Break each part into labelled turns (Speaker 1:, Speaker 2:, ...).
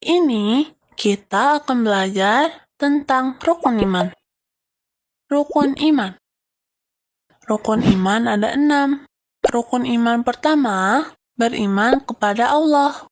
Speaker 1: ini kita akan belajar tentang rukun iman. Rukun iman. Rukun iman ada 6. Rukun iman pertama, beriman kepada Allah.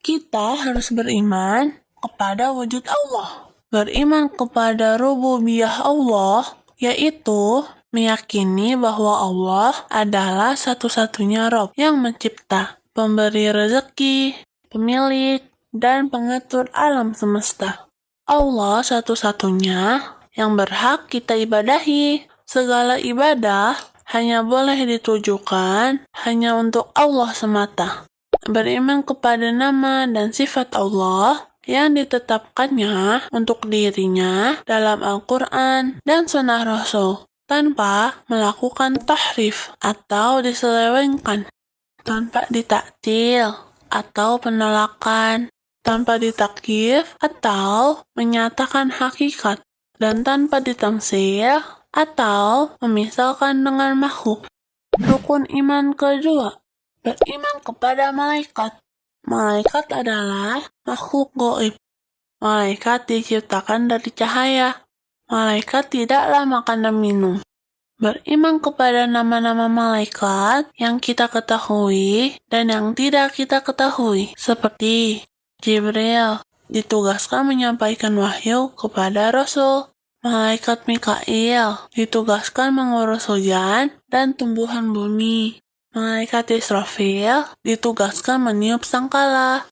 Speaker 1: Kita harus beriman kepada wujud Allah. Beriman kepada rububiyah Allah, yaitu meyakini bahwa Allah adalah satu-satunya Rabb yang mencipta, pemberi rezeki, pemilik, dan pengatur alam semesta. Allah satu-satunya yang berhak kita ibadahi. Segala ibadah hanya boleh ditujukan hanya untuk Allah semata. Beriman kepada nama dan sifat Allah yang ditetapkannya untuk dirinya dalam Al-Quran dan Sunnah Rasul, tanpa melakukan tahrif atau diselewengkan, tanpa ditaktil atau penolakan, tanpa ditakyif atau menyatakan hakikat, dan tanpa ditamsil atau memisalkan dengan makhluk. Rukun iman kedua, beriman kepada malaikat. Malaikat adalah makhluk gaib. Malaikat diciptakan dari cahaya. Malaikat tidaklah makan dan minum. Beriman kepada nama-nama malaikat yang kita ketahui dan yang tidak kita ketahui, seperti Jibril, ditugaskan menyampaikan wahyu kepada Rasul. Malaikat Mikail ditugaskan mengurus hujan dan tumbuhan bumi. Malaikat Israfil ditugaskan meniup sangkala.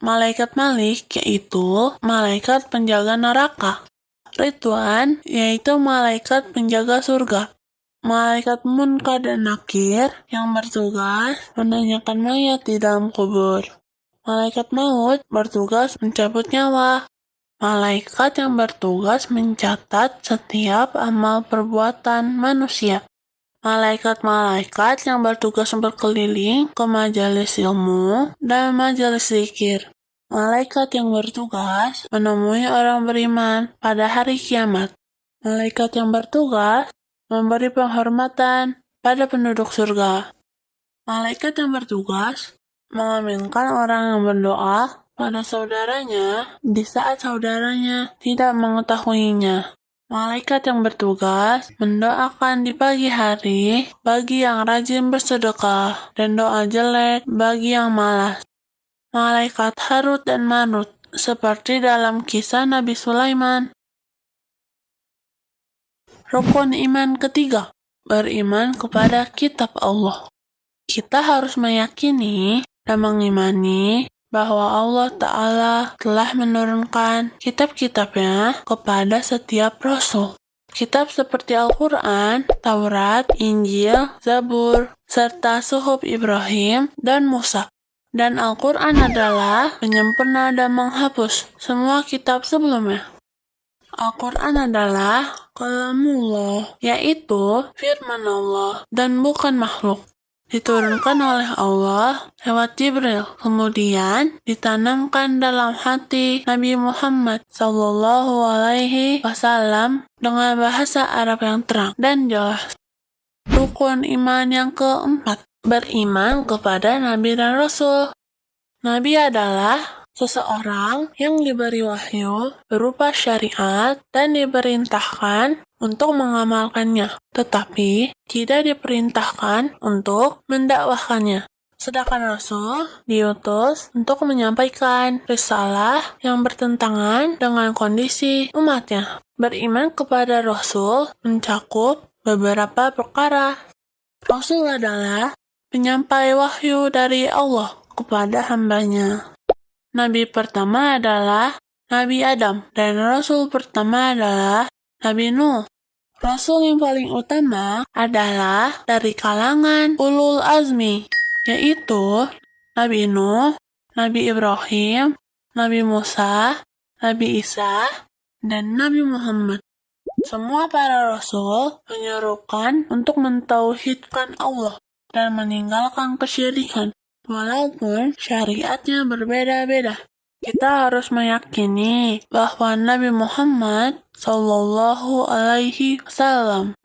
Speaker 1: Malaikat Malik yaitu malaikat penjaga neraka. Ridwan yaitu malaikat penjaga surga. Malaikat Munkar dan Nakir yang bertugas menanyakan mayat di dalam kubur. Malaikat Maut bertugas mencabut nyawa. Malaikat yang bertugas mencatat setiap amal perbuatan manusia. Malaikat-malaikat yang bertugas berkeliling ke majelis ilmu dan majelis zikir. Malaikat yang bertugas menemui orang beriman pada hari kiamat. Malaikat yang bertugas memberi penghormatan pada penduduk surga. Malaikat yang bertugas mengaminkan orang yang berdoa pada saudaranya di saat saudaranya tidak mengetahuinya. Malaikat yang bertugas mendoakan di pagi hari bagi yang rajin bersedekah dan doa jelek bagi yang malas. Malaikat Harut dan Marut seperti dalam kisah Nabi Sulaiman. Rukun iman ketiga, beriman kepada kitab Allah. Kita harus meyakini dan mengimani bahwa Allah Ta'ala telah menurunkan kitab-kitabnya kepada setiap rasul. Kitab seperti Al-Quran, Taurat, Injil, Zabur, serta Suhuf Ibrahim dan Musa. Dan Al-Quran adalah penyempurna dan menghapus semua kitab sebelumnya. Al-Quran adalah kalamullah, yaitu firman Allah dan bukan makhluk. Diturunkan oleh Allah lewat Jibril, kemudian ditanamkan dalam hati Nabi Muhammad SAW dengan bahasa Arab yang terang dan jelas. Rukun iman yang keempat, beriman kepada Nabi dan Rasul. Nabi adalah seseorang yang diberi wahyu berupa syariat dan diperintahkan untuk mengamalkannya, tetapi tidak diperintahkan untuk mendakwahkannya. Sedangkan Rasul diutus untuk menyampaikan risalah yang bertentangan dengan kondisi umatnya. Beriman kepada Rasul mencakup beberapa perkara. Rasul adalah penyampai wahyu dari Allah kepada hambanya. Nabi pertama adalah Nabi Adam dan Rasul pertama adalah Nabi Nuh. Rasul yang paling utama adalah dari kalangan ulul azmi, yaitu Nabi Nuh, Nabi Ibrahim, Nabi Musa, Nabi Isa, dan Nabi Muhammad. Semua para rasul menyerukan untuk mentauhidkan Allah dan meninggalkan kesyirikan. Walaupun syariatnya berbeda-beda, kita harus meyakini bahwa Nabi Muhammad SAW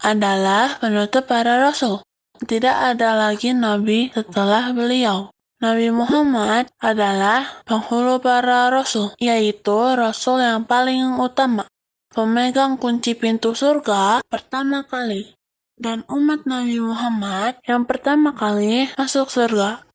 Speaker 1: adalah penutup para rasul. Tidak ada lagi nabi setelah beliau. Nabi Muhammad adalah penghulu para rasul, yaitu rasul yang paling utama, pemegang kunci pintu surga pertama kali, dan umat Nabi Muhammad yang pertama kali masuk surga.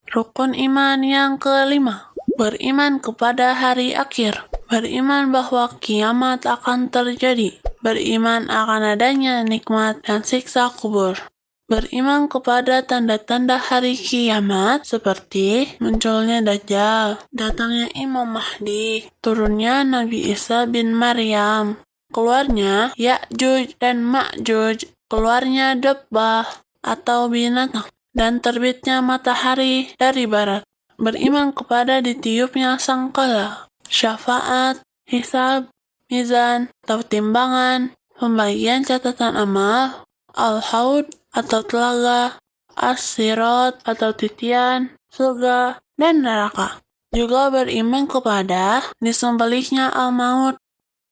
Speaker 1: Rukun iman yang kelima, beriman kepada hari akhir, beriman bahwa kiamat akan terjadi, beriman akan adanya nikmat dan siksa kubur, beriman kepada tanda-tanda hari kiamat seperti munculnya Dajjal, datangnya Imam Mahdi, turunnya Nabi Isa bin Maryam, keluarnya Ya'juj dan Ma'juj, keluarnya Dabbah atau binatang, dan terbitnya matahari dari barat. Beriman kepada ditiupnya sangkala, syafaat, hisab, mizan, atau timbangan, pembagian catatan amal, al-haud atau telaga, as-sirat atau titian, surga, dan neraka. Juga beriman kepada disembelihnya al-maut.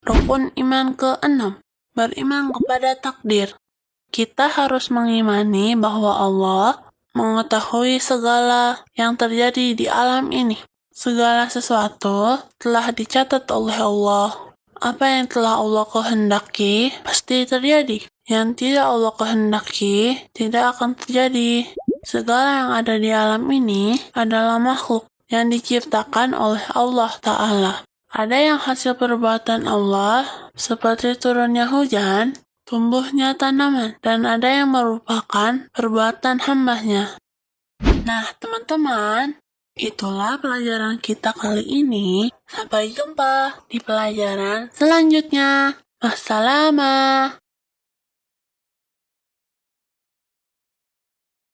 Speaker 1: Rukun iman ke-6, beriman kepada takdir. Kita harus mengimani bahwa Allah mengetahui segala yang terjadi di alam ini. Segala sesuatu telah dicatat oleh Allah. Apa yang telah Allah kehendaki pasti terjadi. Yang tidak Allah kehendaki tidak akan terjadi. Segala yang ada di alam ini adalah makhluk yang diciptakan oleh Allah Ta'ala. Ada yang hasil perbuatan Allah, seperti turunnya hujan, tumbuhnya tanaman, dan ada yang merupakan perbuatan hamba-Nya. Nah, teman-teman, itulah pelajaran kita kali ini. Sampai jumpa di pelajaran selanjutnya. Wassalam.